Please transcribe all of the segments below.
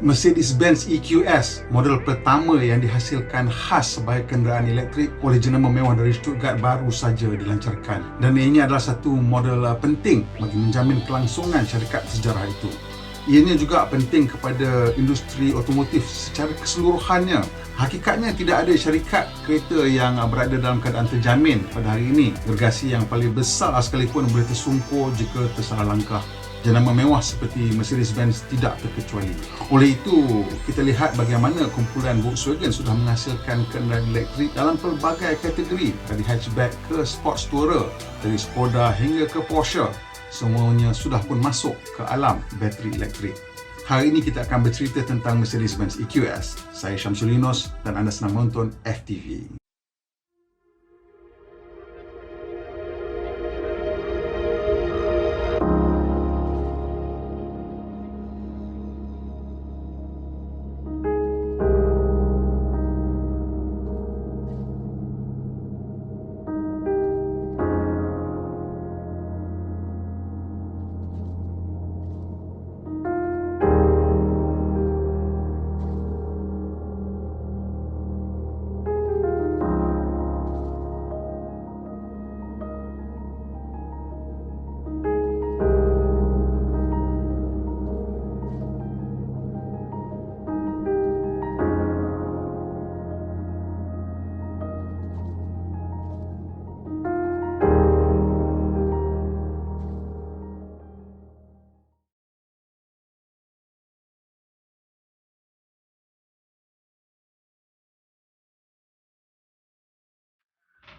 Mercedes-Benz EQS, model pertama yang dihasilkan khas sebagai kenderaan elektrik oleh jenama mewah dari Stuttgart, baru saja dilancarkan. Dan ini adalah satu model penting bagi menjamin kelangsungan syarikat sejarah itu. Ianya juga penting kepada industri otomotif secara keseluruhannya. Hakikatnya tidak ada syarikat kereta yang berada dalam keadaan terjamin pada hari ini. Gergasi yang paling besar sekalipun boleh tersungkur jika tersalah langkah. Jenama mewah seperti Mercedes-Benz tidak terkecuali. Oleh itu, kita lihat bagaimana kumpulan Volkswagen sudah menghasilkan kenderaan elektrik dalam pelbagai kategori, dari hatchback ke sports tourer, dari Skoda hingga ke Porsche. Semuanya sudah pun masuk ke alam bateri elektrik. Hari ini kita akan bercerita tentang Mercedes-Benz EQS. Saya Syamsul Yunos dan anda sedang menonton FTV.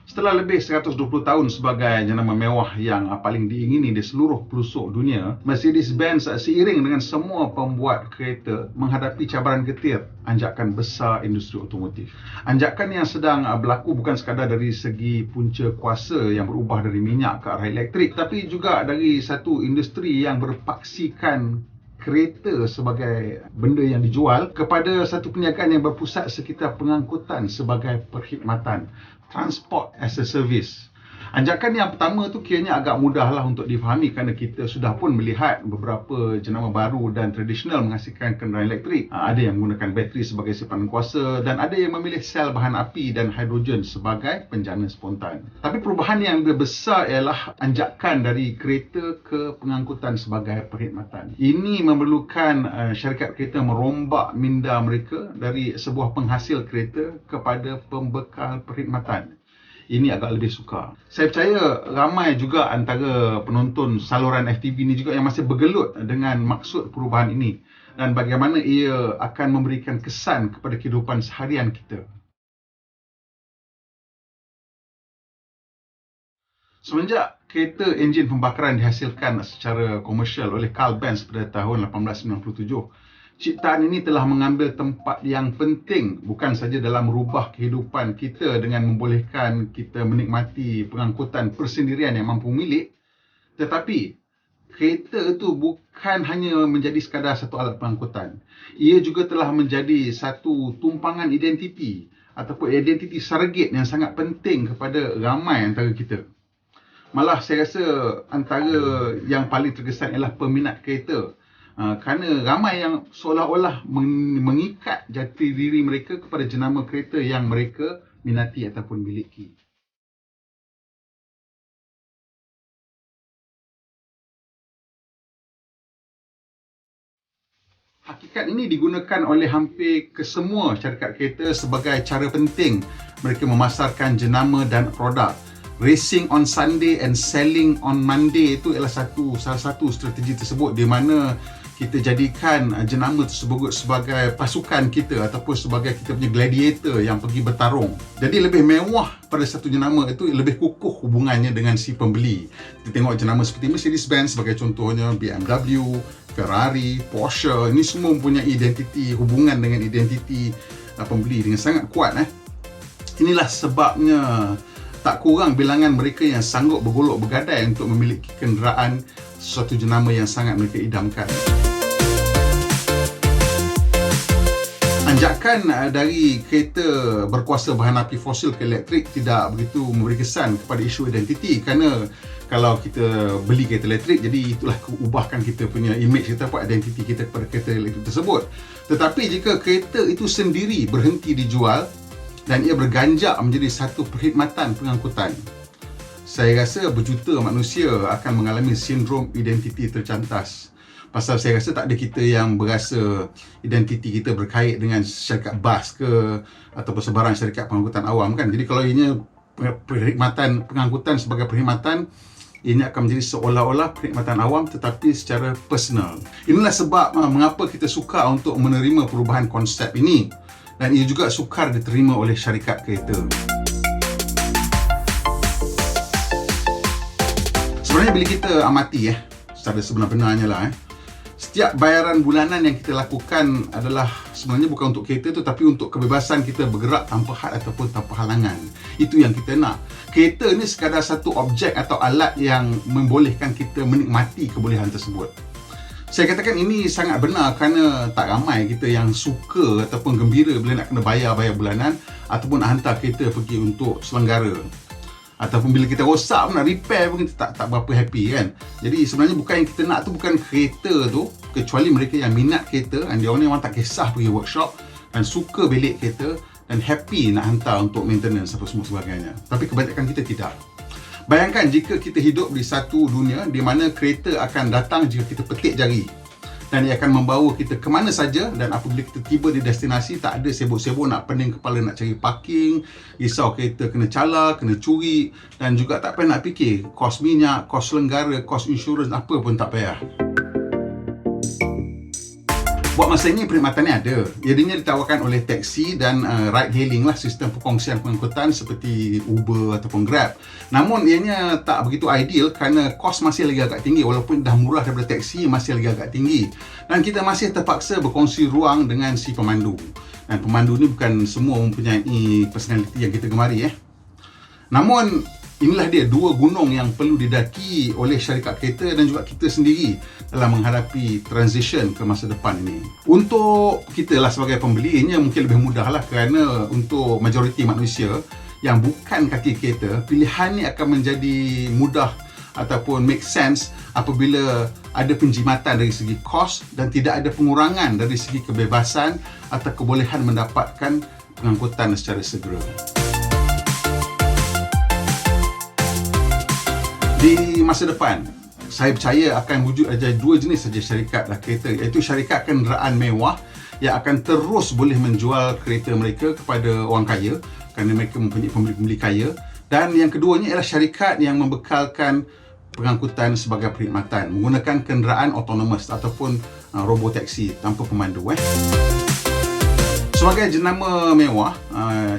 Setelah lebih 120 tahun sebagai jenama mewah yang paling diingini di seluruh pelosok dunia, Mercedes-Benz seiring dengan semua pembuat kereta menghadapi cabaran getir anjakan besar industri otomotif. Anjakan yang sedang berlaku bukan sekadar dari segi punca kuasa yang berubah dari minyak ke arah elektrik, tapi juga dari satu industri yang berpaksikan kereta sebagai benda yang dijual kepada satu perniagaan yang berpusat sekitar pengangkutan sebagai perkhidmatan, transport as a service. Anjakan yang pertama tu kiranya agak mudahlah untuk difahami kerana kita sudah pun melihat beberapa jenama baru dan tradisional menghasilkan kenderaan elektrik. Ada yang menggunakan bateri sebagai simpanan kuasa dan ada yang memilih sel bahan api dan hidrogen sebagai penjana spontan. Tapi perubahan yang lebih besar ialah anjakan dari kereta ke pengangkutan sebagai perkhidmatan. Ini memerlukan syarikat kereta merombak minda mereka dari sebuah penghasil kereta kepada pembekal perkhidmatan. Ini agak lebih sukar. Saya percaya ramai juga antara penonton saluran FTV ini juga yang masih bergelut dengan maksud perubahan ini dan bagaimana ia akan memberikan kesan kepada kehidupan seharian kita. Semenjak kereta enjin pembakaran dihasilkan secara komersial oleh Carl Benz pada tahun 1897, ciptaan ini telah mengambil tempat yang penting bukan saja dalam merubah kehidupan kita dengan membolehkan kita menikmati pengangkutan persendirian yang mampu milik, tetapi kereta itu bukan hanya menjadi sekadar satu alat pengangkutan. Ia juga telah menjadi satu tumpangan identiti ataupun identiti surrogate yang sangat penting kepada ramai antara kita. Malah saya rasa antara yang paling terkesan ialah peminat kereta. Kerana ramai yang seolah-olah mengikat jati diri mereka kepada jenama kereta yang mereka minati ataupun miliki. Hakikat ini digunakan oleh hampir kesemua syarikat kereta sebagai cara penting mereka memasarkan jenama dan produk. Racing on Sunday and selling on Monday itu ialah salah satu strategi tersebut di mana kita jadikan jenama tersebut sebagai pasukan kita ataupun sebagai kita punya gladiator yang pergi bertarung. Jadi lebih mewah pada satu jenama itu lebih kukuh hubungannya dengan si pembeli. Kita tengok jenama seperti Mercedes-Benz sebagai contohnya, BMW, Ferrari, Porsche, ini semua mempunyai identiti, hubungan dengan identiti pembeli dengan sangat kuat. Inilah sebabnya tak kurang bilangan mereka yang sanggup bergolok bergadai untuk memiliki kenderaan sesuatu jenama yang sangat mereka idamkan. Tanjakan dari kereta berkuasa bahan api fosil ke elektrik tidak begitu memberi kesan kepada isu identiti, kerana kalau kita beli kereta elektrik, jadi itulah ubahkan kita punya image kita, apa identiti kita kepada kereta elektrik tersebut. Tetapi jika kereta itu sendiri berhenti dijual dan ia berganjak menjadi satu perkhidmatan pengangkutan, saya rasa berjuta manusia akan mengalami sindrom identiti tercantas. Pasal saya rasa tak ada kita yang berasa identiti kita berkait dengan syarikat bas ke ataupun sebarang syarikat pengangkutan awam kan. Jadi kalau ianya perkhidmatan pengangkutan sebagai perkhidmatan, ianya akan menjadi seolah-olah perkhidmatan awam tetapi secara personal. Inilah sebab mengapa kita sukar untuk menerima perubahan konsep ini, dan ia juga sukar diterima oleh syarikat kereta. Sebenarnya bila kita amati secara sebenar-benarnya lah, setiap bayaran bulanan yang kita lakukan adalah sebenarnya bukan untuk kereta tu, tapi untuk kebebasan kita bergerak tanpa had ataupun tanpa halangan. Itu yang kita nak. Kereta ni sekadar satu objek atau alat yang membolehkan kita menikmati kebolehan tersebut. Saya katakan ini sangat benar kerana tak ramai kita yang suka ataupun gembira bila nak kena bayar bulanan ataupun nak hantar kereta pergi untuk selenggara. Ataupun bila kita rosak pun nak repair pun kita tak berapa happy kan. Jadi sebenarnya bukan yang kita nak tu bukan kereta tu, kecuali mereka yang minat kereta dan dia orang tak kisah pergi workshop dan suka belik kereta dan happy nak hantar untuk maintenance apa semua sebagainya. Tapi kebanyakan kita tidak. Bayangkan jika kita hidup di satu dunia di mana kereta akan datang jika kita petik jari, dan ia akan membawa kita ke mana saja, dan apabila kita tiba di destinasi tak ada sibuk-sibuk nak pening kepala nak cari parking, risau kereta kena cala, kena curi, dan juga tak payah nak fikir kos minyak, kos selenggara, kos insurans, apa pun tak payah. Buat masa ini perkhidmatan ni ada. Ianya ditawarkan oleh taksi dan ride hailing lah, sistem perkongsian pengangkutan seperti Uber ataupun Grab. Namun ianya tak begitu ideal kerana kos masih lagi agak tinggi, walaupun dah murah daripada taksi masih lagi agak tinggi. Dan kita masih terpaksa berkongsi ruang dengan si pemandu. Dan pemandu ni bukan semua mempunyai personality yang kita gemari Namun inilah dia dua gunung yang perlu didaki oleh syarikat kereta dan juga kita sendiri dalam menghadapi transition ke masa depan ini. Untuk kita lah sebagai pembeli, ianya mungkin lebih mudah lah kerana untuk majoriti manusia yang bukan kaki kereta, pilihan ni akan menjadi mudah ataupun make sense apabila ada penjimatan dari segi kos dan tidak ada pengurangan dari segi kebebasan atau kebolehan mendapatkan pengangkutan secara segera. Di masa depan, saya percaya akan wujud ada dua jenis saja syarikat kereta, iaitu syarikat kenderaan mewah yang akan terus boleh menjual kereta mereka kepada orang kaya kerana mereka mempunyai pembeli-pembeli kaya, dan yang keduanya ialah syarikat yang membekalkan pengangkutan sebagai perkhidmatan menggunakan kenderaan autonomous ataupun robotaksi tanpa pemandu. Sebagai jenama mewah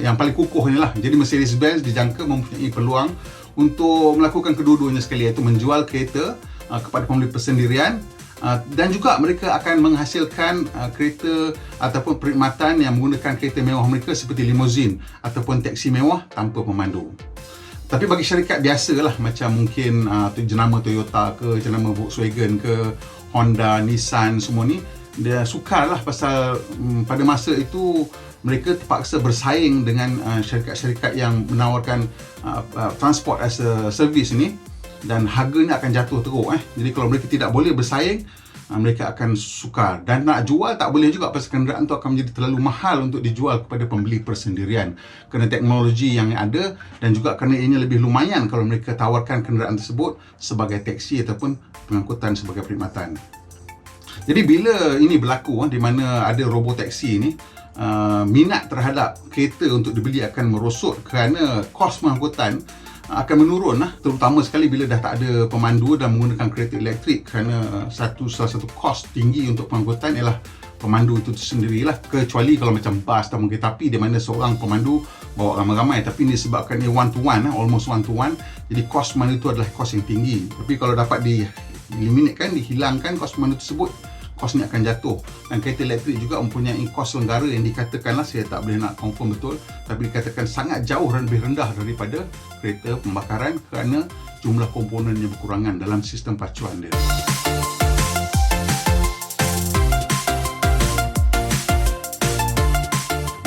yang paling kukuh inilah, jadi Mercedes-Benz dijangka mempunyai peluang untuk melakukan kedua-duanya sekali, iaitu menjual kereta kepada pembeli persendirian dan juga mereka akan menghasilkan kereta ataupun perkhidmatan yang menggunakan kereta mewah mereka seperti limousin ataupun taksi mewah tanpa pemandu. Tapi bagi syarikat biasalah macam mungkin jenama Toyota ke, jenama Volkswagen ke, Honda, Nissan, semua ni dia sukarlah pasal pada masa itu mereka terpaksa bersaing dengan syarikat-syarikat yang menawarkan transport as a service ini, dan harganya akan jatuh teruk. Jadi kalau mereka tidak boleh bersaing, mereka akan sukar, dan nak jual tak boleh juga pasal kenderaan tu akan menjadi terlalu mahal untuk dijual kepada pembeli persendirian kerana teknologi yang ada, dan juga kerana ianya lebih lumayan kalau mereka tawarkan kenderaan tersebut sebagai taksi ataupun pengangkutan sebagai perkhidmatan. Jadi bila ini berlaku di mana ada robotaksi ni, minat terhadap kereta untuk dibeli akan merosot kerana kos pengangkutan akan menurun terutama sekali bila dah tak ada pemandu dan menggunakan kereta elektrik, kerana salah satu kos tinggi untuk pengangkutan ialah pemandu itu sendirilah, kecuali kalau macam bas atau kereta api di mana seorang pemandu bawa ramai-ramai, tapi ini disebabkan ia one to one, almost one to one, jadi kos pemandu itu adalah kos yang tinggi. Tapi kalau dapat dihilangkan kos pemandu tersebut, kos ni akan jatuh. Dan kereta elektrik juga mempunyai kos selenggara yang dikatakanlah, saya tak boleh nak confirm betul, tapi dikatakan sangat jauh dan lebih rendah daripada kereta pembakaran kerana jumlah komponen yang berkurangan dalam sistem pacuan dia.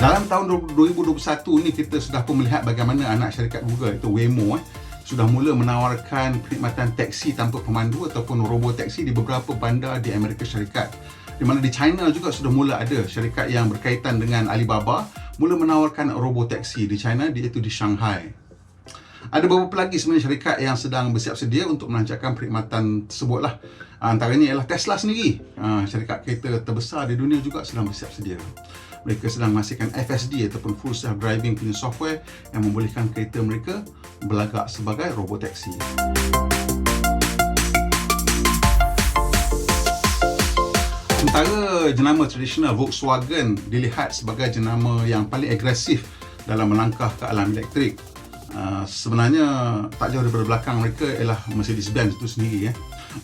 Dalam tahun 2021 ni kita sudah pun melihat bagaimana anak syarikat Google itu Waymo sudah mula menawarkan perkhidmatan taksi tanpa pemandu ataupun robo taksi di beberapa bandar di Amerika Syarikat. Di mana di China juga sudah mula ada syarikat yang berkaitan dengan Alibaba mula menawarkan robo taksi di China, iaitu di Shanghai. Ada beberapa lagi sebenarnya syarikat yang sedang bersiap sedia untuk melancarkan perkhidmatan tersebut lah. Antaranya ialah Tesla sendiri. Syarikat kereta terbesar di dunia juga sedang bersiap sedia. Mereka sedang menghasilkan FSD ataupun Full Self Driving punya software yang membolehkan kereta mereka berlagak sebagai robot taksi. Sementara jenama tradisional Volkswagen dilihat sebagai jenama yang paling agresif dalam melangkah ke alam elektrik. Sebenarnya tak jauh daripada belakang mereka ialah Mercedes-Benz itu sendiri.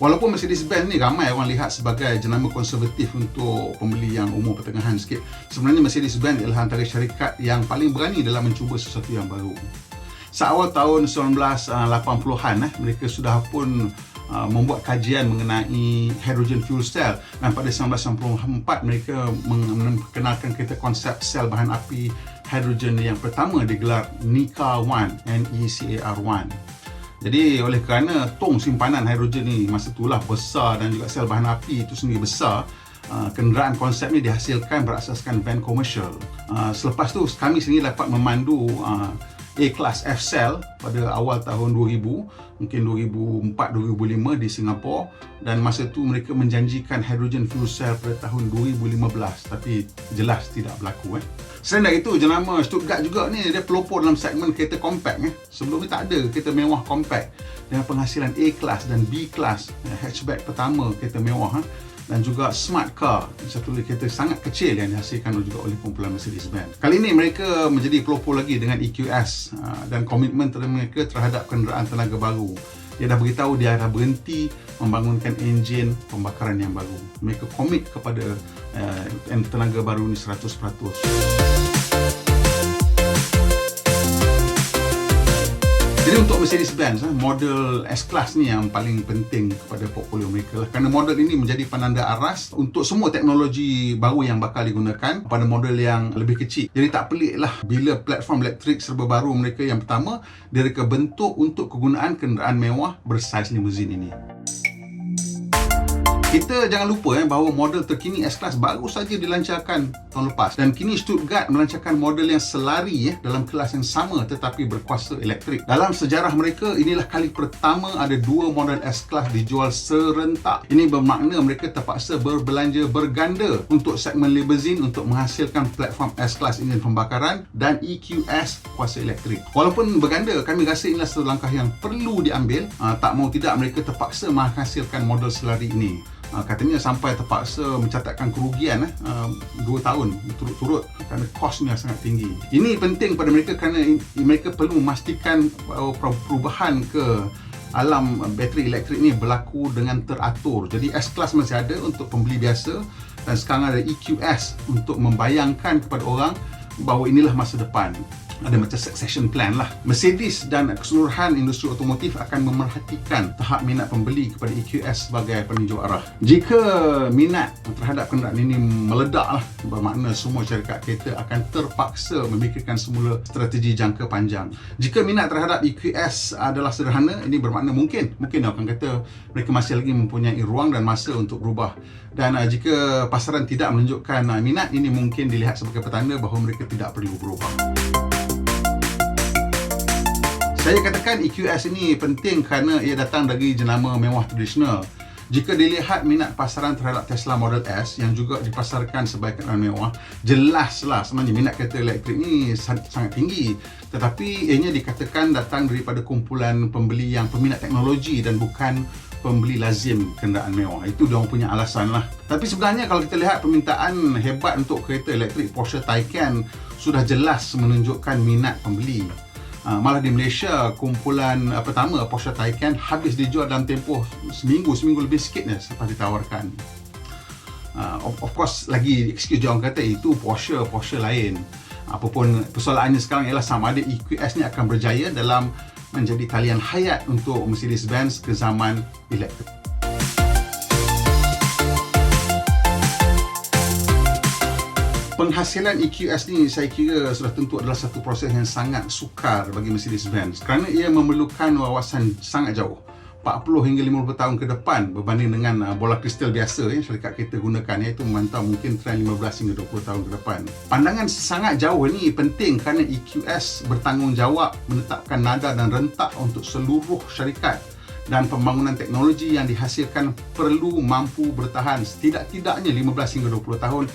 Walaupun Mercedes-Benz ni ramai orang lihat sebagai jenama konservatif untuk pembeli yang umur pertengahan sikit, sebenarnya Mercedes-Benz ialah antara syarikat yang paling berani dalam mencuba sesuatu yang baru. Seawal tahun 1980-an mereka sudah pun membuat kajian mengenai hydrogen fuel cell, dan pada 1994 mereka memperkenalkan kereta konsep sel bahan api hidrogen yang pertama digelar NECAR-1, NECAR-1. Jadi oleh kerana tong simpanan hidrogen ni masa itulah besar dan juga sel bahan api itu sendiri besar, kenderaan konsep ni dihasilkan berasaskan van komersial. Selepas tu kami sendiri dapat memandu A-Class F-Cell pada awal tahun 2000, mungkin 2004-2005 di Singapura, dan masa tu mereka menjanjikan hydrogen fuel cell pada tahun 2015, tapi jelas tidak berlaku. Selain dari itu, jenama Stuttgart juga ni dia pelopor dalam segmen kereta compact. Sebelum ni tak ada kereta mewah compact dengan penghasilan A-Class dan B-Class, hatchback pertama kereta mewah, dan juga smart car, satu lagi kereta sangat kecil yang dihasilkan juga oleh kumpulan Mercedes-Benz. Kali ini mereka menjadi pelopor lagi dengan EQS dan komitmen mereka terhadap kenderaan tenaga baru. Dia dah beritahu dia dah berhenti membangunkan enjin pembakaran yang baru. Mereka komit kepada tenaga baru ni 100%. Jadi untuk Mercedes-Benz, model S-Class ni yang paling penting kepada portfolio mereka lah. Kerana model ini menjadi penanda aras untuk semua teknologi baru yang bakal digunakan pada model yang lebih kecil. Jadi tak pelik lah bila platform elektrik serba baru mereka yang pertama direka bentuk untuk kegunaan kenderaan mewah bersaiz limousine ini. Kita jangan lupa bahawa model terkini S-Class baru saja dilancarkan tahun lepas, dan kini Stuttgart melancarkan model yang selari dalam kelas yang sama tetapi berkuasa elektrik. Dalam sejarah mereka, inilah kali pertama ada dua model S-Class dijual serentak. Ini bermakna mereka terpaksa berbelanja berganda untuk segmen limousine untuk menghasilkan platform S-Class enjin pembakaran dan EQS kuasa elektrik. Walaupun berganda, kami rasa inilah satu langkah yang perlu diambil. Tak mau tidak mereka terpaksa menghasilkan model selari ini. Katanya sampai terpaksa mencatatkan kerugian 2 tahun turut-turut kerana kosnya sangat tinggi. Ini penting pada mereka kerana mereka perlu memastikan perubahan ke alam bateri elektrik ni berlaku dengan teratur. Jadi S-Class masih ada untuk pembeli biasa, dan sekarang ada EQS untuk membayangkan kepada orang bahawa inilah masa depan. Ada macam succession plan lah. Mercedes dan keseluruhan industri otomotif akan memerhatikan tahap minat pembeli kepada EQS sebagai peninjau arah. Jika minat terhadap kenderaan ini meledak lah, bermakna semua syarikat kereta akan terpaksa memikirkan semula strategi jangka panjang. Jika minat terhadap EQS adalah sederhana, ini bermakna mungkin akan kata mereka masih lagi mempunyai ruang dan masa untuk berubah. Dan jika pasaran tidak menunjukkan minat, ini mungkin dilihat sebagai petanda bahawa mereka tidak perlu berubah. Saya katakan EQS ini penting kerana ia datang dari jenama mewah tradisional. Jika dilihat minat pasaran terhadap Tesla Model S yang juga dipasarkan sebagai kenderaan mewah, jelaslah sebenarnya minat kereta elektrik ini sangat tinggi. Tetapi ianya dikatakan datang daripada kumpulan pembeli yang peminat teknologi dan bukan pembeli lazim kenderaan mewah. Itu diorang punya alasan lah. Tapi sebenarnya kalau kita lihat permintaan hebat untuk kereta elektrik Porsche Taycan sudah jelas menunjukkan minat pembeli. Malah di Malaysia, kumpulan pertama Porsche Taycan habis dijual dalam tempoh seminggu lebih sikit selepas ditawarkan. Of course, lagi excuse orang kata itu Porsche lain. Apapun persoalannya sekarang ialah sama ada EQS ni akan berjaya dalam menjadi talian hayat untuk Mercedes-Benz ke zaman elektrik. Penghasilan EQS ni saya kira sudah tentu adalah satu proses yang sangat sukar bagi Mercedes-Benz kerana ia memerlukan wawasan sangat jauh, 40 hingga 50 tahun ke depan berbanding dengan bola kristal biasa yang syarikat kereta gunakan, iaitu memantau mungkin trend 15 hingga 20 tahun ke depan. Pandangan sangat jauh ni penting kerana EQS bertanggungjawab menetapkan nada dan rentak untuk seluruh syarikat, dan pembangunan teknologi yang dihasilkan perlu mampu bertahan setidak-tidaknya 15 hingga 20 tahun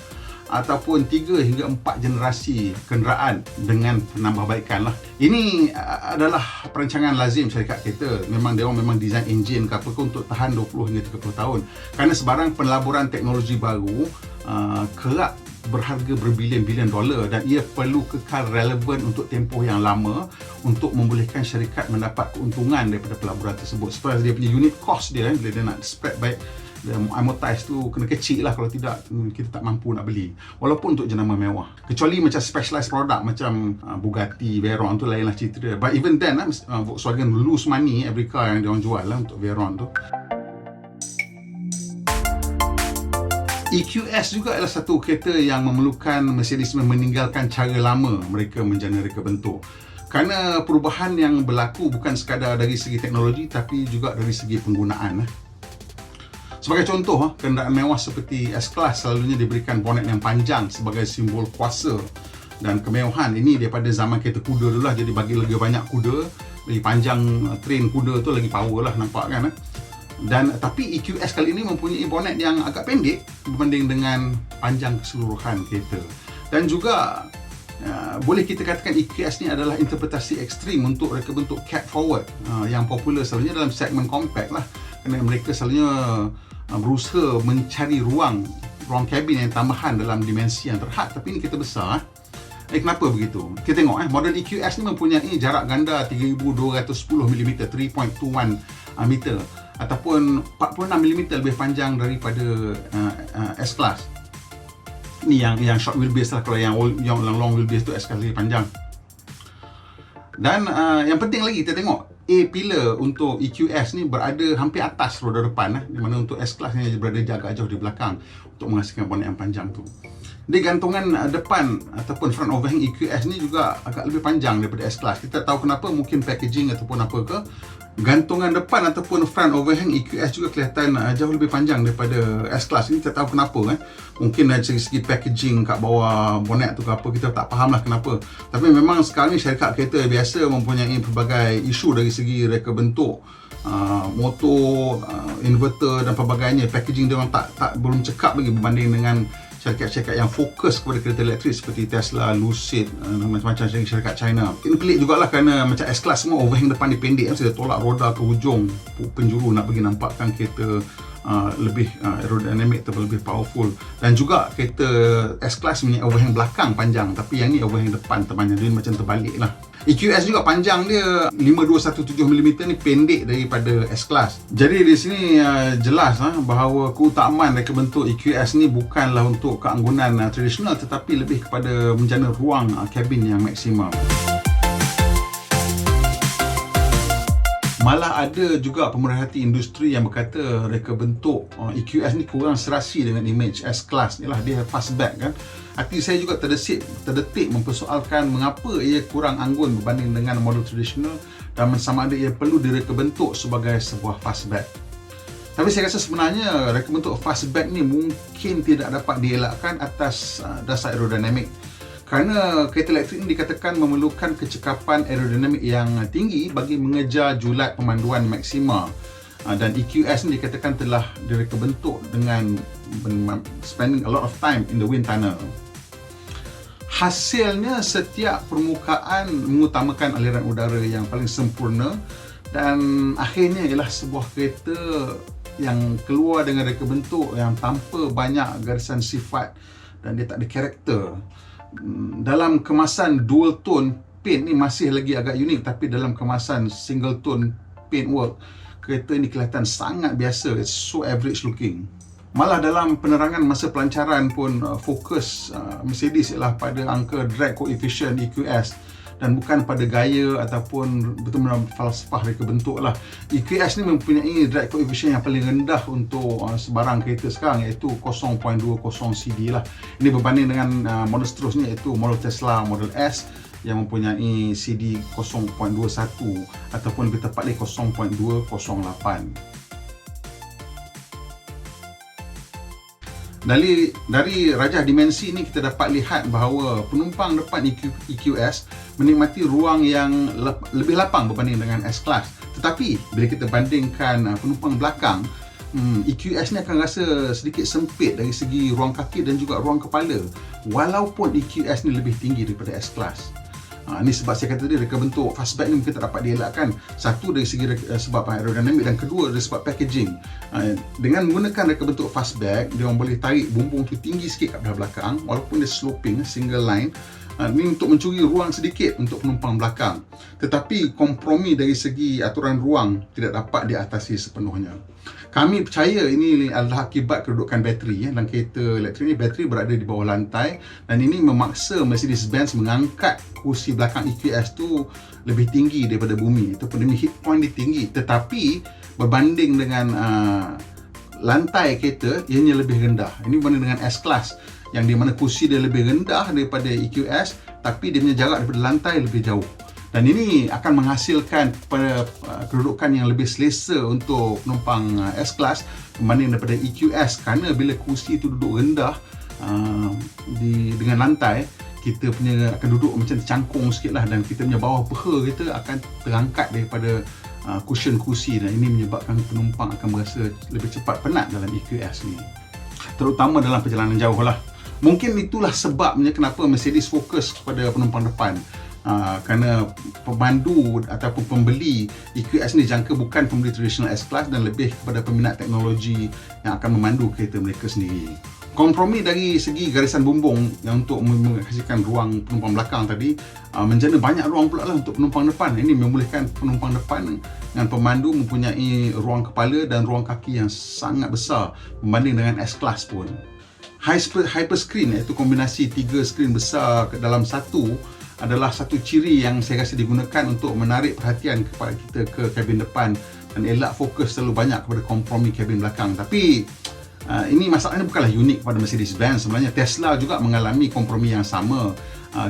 ataupun 3 hingga 4 generasi kenderaan dengan penambahbaikan lah. Ini adalah perancangan lazim syarikat kereta. Memang dia orang memang design enjin ke apa ke untuk tahan 20 hingga 30 tahun. Kerana sebarang pelaburan teknologi baru kerap berharga berbilion-bilion dolar dan ia perlu kekal relevan untuk tempoh yang lama untuk membolehkan syarikat mendapat keuntungan daripada pelaburan tersebut. Supaya dia punya unit cost dia, bila dia nak spread baik, amortize tu kena kecil lah, kalau tidak kita tak mampu nak beli walaupun untuk jenama mewah, kecuali macam specialized product macam Bugatti, Veyron tu lain lah cerita dia. But even then Volkswagen lose money every car yang dia orang jual lah untuk Veyron tu. EQS juga adalah satu kereta yang memerlukan Mercedes meninggalkan cara lama mereka menjana reka bentuk, kerana perubahan yang berlaku bukan sekadar dari segi teknologi tapi juga dari segi penggunaan. Sebagai contoh, kenderaan mewah seperti S-Class selalunya diberikan bonet yang panjang sebagai simbol kuasa dan kemewahan. Ini daripada zaman kereta kuda dulu lah, jadi bagi lagi banyak kuda, lagi panjang train kuda tu lagi power lah, nampak kan? Dan tapi EQS kali ini mempunyai bonet yang agak pendek berbanding dengan panjang keseluruhan kereta. Dan juga boleh kita katakan EQS ni adalah interpretasi ekstrim untuk reka bentuk cab forward yang popular selalunya dalam segmen compact lah, kerana mereka selalunya berusaha mencari ruang kabin yang tambahan dalam dimensi yang terhad, tapi ini kereta besar. Kenapa begitu? Kita tengok model EQS ni mempunyai jarak ganda 3210mm, 3.21 meter ataupun 46mm lebih panjang daripada S-Class. Ni yang short wheelbase lah, kalau yang long wheelbase tu S-Class lebih panjang. Dan yang penting lagi, kita tengok A-pillar untuk EQS ni berada hampir atas roda depan, di mana untuk S-Class ni berada agak jauh di belakang untuk menghasilkan bonet yang panjang tu. Di gantungan depan ataupun front overhang EQS ni juga agak lebih panjang daripada S-Class. Kita tahu kenapa, mungkin packaging ataupun apa ke. Gantungan depan ataupun front overhang EQS juga kelihatan jauh lebih panjang daripada S-Class. Ini kita tahu kenapa. Mungkin dari segi packaging kat bawah bonet tu ke apa, kita tak faham lah kenapa. Tapi memang sekarang ni syarikat kereta biasa mempunyai pelbagai isu dari segi reka bentuk, motor, inverter dan pelbagainya. Packaging dia orang tak belum cekap lagi berbanding dengan syarikat-syarikat yang fokus kepada kereta elektrik seperti Tesla, Lucid, macam-macam syarikat China. Ini pelik jugalah kerana macam S-Class semua overhang depan dia pendek, saya tolak roda ke hujung penjuru nak bagi nampakkan kereta lebih aerodinamik atau lebih powerful. Dan juga kereta S-Class punya overhang belakang panjang, tapi yang ni overhang depan terpanjang, jadi macam terbalik lah. EQS juga panjang dia 5217mm ni pendek daripada S-Class. Jadi di sini jelas bahawa keutamaan reka bentuk EQS ni bukanlah untuk keanggunan tradisional, tetapi lebih kepada menjana ruang kabin yang maksimum. Malah ada juga pemerhati industri yang berkata reka bentuk EQS ni kurang serasi dengan image S-Class ni lah. Dia fastback kan. Hati saya juga terdetik mempersoalkan mengapa ia kurang anggun berbanding dengan model tradisional dan sama ada ia perlu direka bentuk sebagai sebuah fastback. Tapi saya rasa sebenarnya reka bentuk fastback ni mungkin tidak dapat dielakkan atas dasar aerodinamik. Kerana kereta elektrik ini dikatakan memerlukan kecekapan aerodinamik yang tinggi bagi mengejar julat pemanduan maksima. Dan EQS ini dikatakan telah direka bentuk dengan spending a lot of time in the wind tunnel. Hasilnya, setiap permukaan mengutamakan aliran udara yang paling sempurna dan akhirnya ialah sebuah kereta yang keluar dengan reka bentuk yang tanpa banyak garisan sifat dan dia tak ada karakter. Dalam kemasan dual tone paint ni masih lagi agak unik, tapi dalam kemasan single tone paintwork, kereta ni kelihatan sangat biasa. It's so average looking. Malah dalam penerangan masa pelancaran pun fokus Mercedes ialah pada angka drag coefficient EQS, dan bukan pada gaya ataupun betul-betul falsafah mereka bentuk lah. EQS ni mempunyai drag coefficient yang paling rendah untuk sebarang kereta sekarang, iaitu 0.20 CD lah. Ini berbanding dengan model seterusnya, iaitu model Tesla Model S yang mempunyai CD 0.21 ataupun lebih tepat lagi 0.208. Dari rajah dimensi ni kita dapat lihat bahawa penumpang depan EQS menikmati ruang yang lebih lapang berbanding dengan S-Class. Tetapi bila kita bandingkan penumpang belakang, EQS ni akan rasa sedikit sempit dari segi ruang kaki dan juga ruang kepala, walaupun EQS ni lebih tinggi daripada S-Class. Ini sebab saya kata tadi reka bentuk fastback ni mungkin tak dapat dielakkan. Satu dari segi sebab aerodinamik, dan kedua dari sebab packaging. Dengan menggunakan reka bentuk fastback, dia orang boleh tarik bumbung tu tinggi sikit kat belah belakang walaupun dia sloping, single line. Ini untuk mencuri ruang sedikit untuk penumpang belakang. Tetapi kompromi dari segi aturan ruang tidak dapat diatasi sepenuhnya. Kami percaya ini adalah akibat kedudukan bateri. Dalam kereta elektrik ni, bateri berada di bawah lantai, dan ini memaksa Mercedes-Benz mengangkat kursi belakang EQS tu lebih tinggi daripada bumi. Itu demi hit point dia tinggi. Tetapi berbanding dengan lantai kereta, ianya lebih rendah. Ini berbanding dengan S-Class yang di mana kursi dia lebih rendah daripada EQS, tapi dia punya jarak daripada lantai lebih jauh. Dan ini akan menghasilkan kedudukan yang lebih selesa untuk penumpang S-Class berbanding daripada EQS, kerana bila kursi itu duduk rendah dengan lantai, kita punya akan duduk macam tercangkung sikit lah, dan kita punya bawah peha kita akan terangkat daripada cushion kursi, dan ini menyebabkan penumpang akan merasa lebih cepat penat dalam EQS ni, terutama dalam perjalanan jauh lah. Mungkin itulah sebabnya kenapa Mercedes fokus kepada penumpang depan. Kerana pemandu ataupun pembeli EQS ni jangka bukan pembeli tradisional S-Class dan lebih kepada peminat teknologi yang akan memandu kereta mereka sendiri. Kompromi dari segi garisan bumbung yang untuk menghasilkan ruang penumpang belakang tadi, menjana banyak ruang pula lah untuk penumpang depan. Ini membolehkan penumpang depan dengan pemandu mempunyai ruang kepala dan ruang kaki yang sangat besar berbanding dengan S-Class pun. Hyperscreen, iaitu kombinasi 3 skrin besar dalam satu, adalah satu ciri yang saya rasa digunakan untuk menarik perhatian kepada kita ke kabin depan dan elak fokus terlalu banyak kepada kompromi kabin belakang. Tapi ini masalahnya bukanlah unik kepada Mercedes-Benz. Sebenarnya Tesla juga mengalami kompromi yang sama.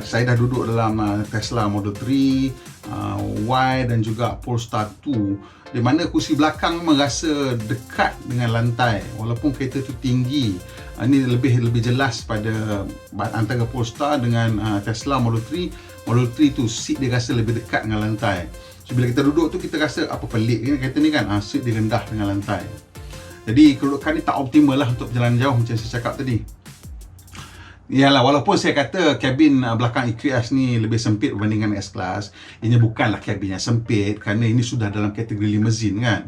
Saya dah duduk dalam Tesla Model 3, Y dan juga Polestar 2, di mana kursi belakang memang rasa dekat dengan lantai walaupun kereta tu tinggi. Ini lebih jelas pada antara Polestar dengan Tesla Model 3. Model 3 tu seat dia rasa lebih dekat dengan lantai. So bila kita duduk tu kita rasa apa pelik kan kereta ni kan, seat dia rendah dengan lantai. Jadi kedudukan ni tak optimal lah untuk perjalanan jauh macam saya cakap tadi. Yalah, walaupun saya kata kabin belakang EQS ni lebih sempit berbanding dengan S-Class, ini bukanlah kabin yang sempit kerana ini sudah dalam kategori limousine kan.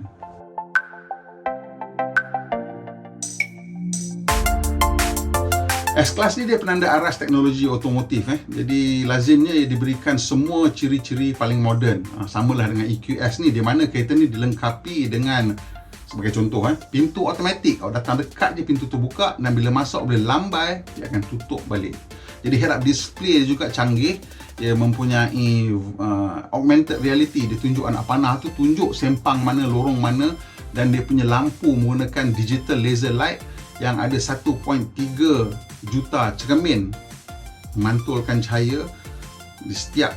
S-Class ni dia penanda aras teknologi otomotif. Jadi lazimnya ia diberikan semua ciri-ciri paling moden. Samalah dengan EQS ni, di mana kereta ni dilengkapi dengan, sebagai contoh, pintu automatik. Kalau datang dekat je pintu tu buka, dan bila masuk boleh lambai, dia akan tutup balik. Jadi head up display dia juga canggih. Dia mempunyai augmented reality. Dia tunjuk anak panah tu, tunjuk sempang mana, lorong mana, dan dia punya lampu menggunakan digital laser light yang ada 1.3 juta cermin memantulkan cahaya di setiap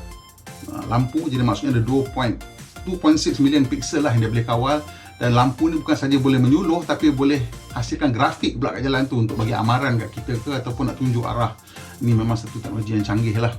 lampu. Jadi maksudnya ada 2.6 million pixel lah yang dia boleh kawal. Dan lampu ni bukan saja boleh menyuluh, tapi boleh hasilkan grafik pula kat jalan tu untuk bagi amaran kat kita ke ataupun nak tunjuk arah. Ini memang satu teknologi yang canggih lah.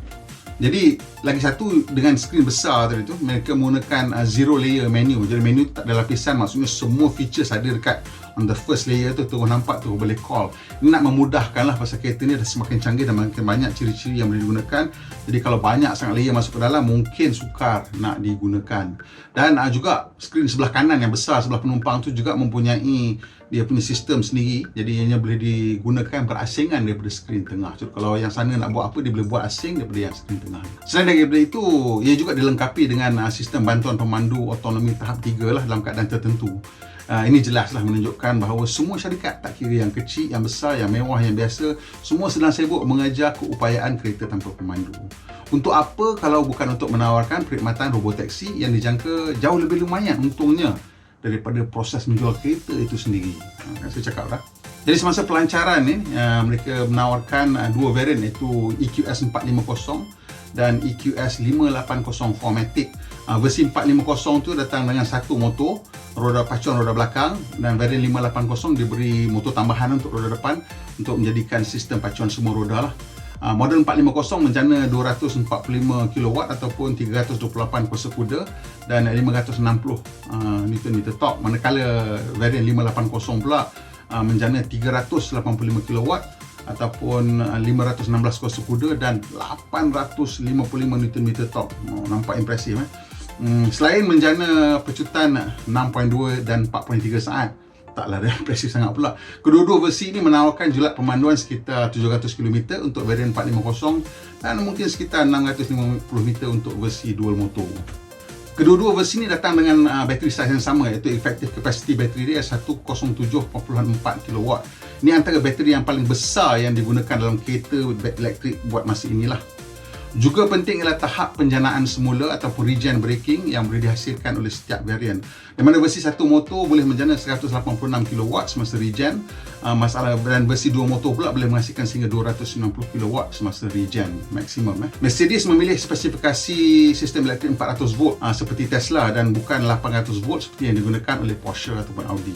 Jadi lagi satu, dengan skrin besar tadi tu, mereka menggunakan zero layer menu. Jadi menu tak ada lapisan, maksudnya semua features ada dekat on the first layer tu, terus nampak tu boleh call. Ini nak memudahkan lah pasal kereta ni dah semakin canggih dan makin banyak ciri-ciri yang boleh digunakan. Jadi kalau banyak sangat layer masuk ke dalam, mungkin sukar nak digunakan. Dan juga skrin sebelah kanan yang besar sebelah penumpang tu juga mempunyai dia punya sistem sendiri. Jadi ianya boleh digunakan berasingan daripada skrin tengah. So, kalau yang sana nak buat apa, dia boleh buat asing daripada yang skrin tengah. Selain daripada itu, ia juga dilengkapi dengan sistem bantuan pemandu otonomi tahap 3 lah dalam keadaan tertentu. Ini jelaslah menunjukkan bahawa semua syarikat, tak kira yang kecil, yang besar, yang mewah, yang biasa, semua sedang sibuk mengejar keupayaan kereta tanpa pemandu. Untuk apa kalau bukan untuk menawarkan perkhidmatan robotaksi yang dijangka jauh lebih lumayan untungnya daripada proses menjual kereta itu sendiri. Kan saya cakap dah. Jadi semasa pelancaran ni, mereka menawarkan dua varian, iaitu EQS 450 dan EQS 580 4MATIC. Versi 450 tu datang dengan satu motor, roda pacuan roda belakang, dan varian 580 diberi motor tambahan untuk roda depan untuk menjadikan sistem pacuan semua roda lah. Model 450 menjana 245 kW ataupun 328 kuasa kuda dan 560 Nm torque, manakala varian 580 pula menjana 385 kW ataupun 516 kuasa kuda dan 855 Nm torque. Nampak impresif Selain menjana pecutan 6.2 dan 4.3 saat, taklah dia impresif sangat pula. Kedua-dua versi ini menawarkan julat pemanduan sekitar 700 km untuk varian 450 dan mungkin sekitar 650 meter untuk versi dual motor. Kedua-dua versi ini datang dengan bateri saiz yang sama, iaitu effective capacity bateri dia 107.4 kW. Ini antara bateri yang paling besar yang digunakan dalam kereta elektrik buat masa inilah. Juga penting ialah tahap penjanaan semula ataupun regen braking yang boleh dihasilkan oleh setiap varian. Di mana versi satu motor boleh menjana 186 kW semasa regen, dan versi dua motor pula boleh menghasilkan sehingga 290 kW semasa regen maksimum. Mercedes memilih spesifikasi sistem elektrik 400 volt seperti Tesla dan bukan 800 volt seperti yang digunakan oleh Porsche ataupun Audi.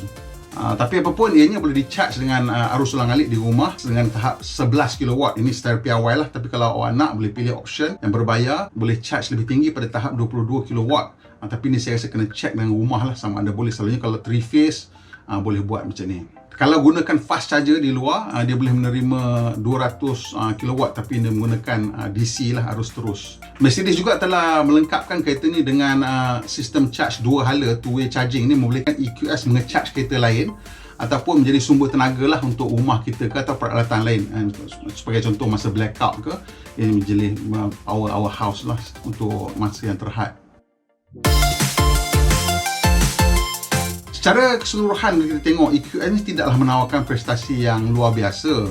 Tapi apapun, ianya boleh di-charge dengan arus ulang-alik di rumah dengan tahap 11 kW. Ini secara piawai lah, tapi kalau awak nak boleh pilih option yang berbayar, boleh charge lebih tinggi pada tahap 22 kW. Tapi ni saya rasa kena check dengan rumah lah sama ada boleh. Selalunya kalau 3 phase boleh buat macam ni. Kalau gunakan fast charger di luar, dia boleh menerima 200 kW, tapi dia menggunakan DC lah, arus terus. Mercedes juga telah melengkapkan kereta ni dengan sistem charge dua hala, two-way charging. Ni membolehkan EQS mengecharge kereta lain ataupun menjadi sumber tenaga lah untuk rumah kita ke atau peralatan lain. Sebagai contoh masa blackout ke, ini menjadi power our house lah untuk masa yang terhad. Secara keseluruhan kita tengok EQS ni tidaklah menawarkan prestasi yang luar biasa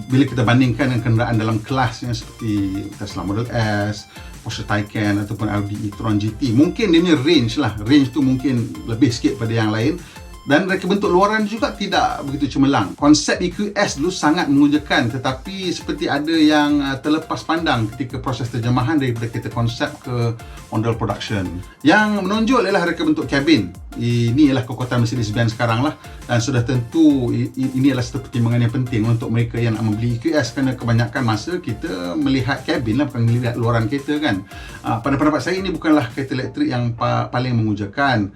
bila kita bandingkan dengan kenderaan dalam kelasnya seperti Tesla Model S, Porsche Taycan ataupun Audi e-tron GT. Mungkin dia punya range tu mungkin lebih sikit pada yang lain, dan reka bentuk luaran juga tidak begitu cemerlang. Konsep EQS dulu sangat mengujakan, tetapi seperti ada yang terlepas pandang ketika proses terjemahan daripada kereta konsep ke model production. Yang menonjol ialah reka bentuk kabin. Ini ialah kekuatan Mercedes-Benz sekarang lah, dan sudah tentu ini adalah satu pertimbangan yang penting untuk mereka yang nak membeli EQS, kerana kebanyakan masa kita melihat kabin lah, bukan melihat luaran kereta kan. Pada pendapat saya, ini bukanlah kereta elektrik yang paling mengujakan.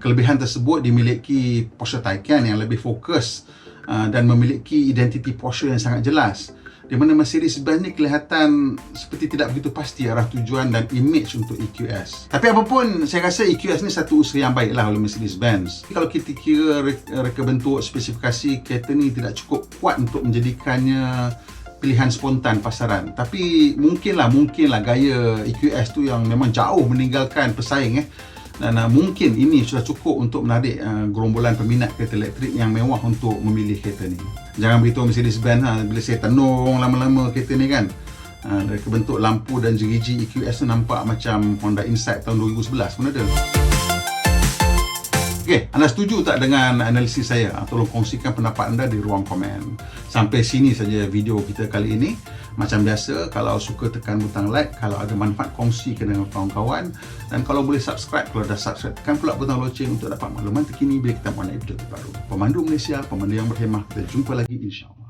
Kelebihan tersebut dimiliki Porsche Taycan yang lebih fokus dan memiliki identiti Porsche yang sangat jelas, di mana Mercedes-Benz ni kelihatan seperti tidak begitu pasti arah tujuan dan image untuk EQS. Tapi apapun, saya rasa EQS ni satu usaha yang baiklah oleh Mercedes-Benz. Kalau kita kira reka bentuk spesifikasi kereta ni tidak cukup kuat untuk menjadikannya pilihan spontan pasaran, tapi mungkinlah gaya EQS tu yang memang jauh meninggalkan pesaing dan mungkin ini sudah cukup untuk menarik gerombolan peminat kereta elektrik yang mewah untuk memilih kereta ni. Jangan beritahu Mercedes-Benz bila saya tenung lama-lama kereta ni kan, dari bentuk lampu dan jeriji EQS tu nampak macam Honda Insight tahun 2011 pun ada. Okey, anda setuju tak dengan analisis saya? Tolong kongsikan pendapat anda di ruang komen. Sampai sini saja video kita kali ini. Macam biasa, kalau suka tekan butang like, kalau ada manfaat kongsikan dengan kawan-kawan, dan kalau boleh subscribe, kalau dah subscribe tekan pula butang loceng untuk dapat makluman terkini bila kita buat video terbaru. Pemandu Malaysia, pemandu yang berhemah. Kita jumpa lagi insya-Allah.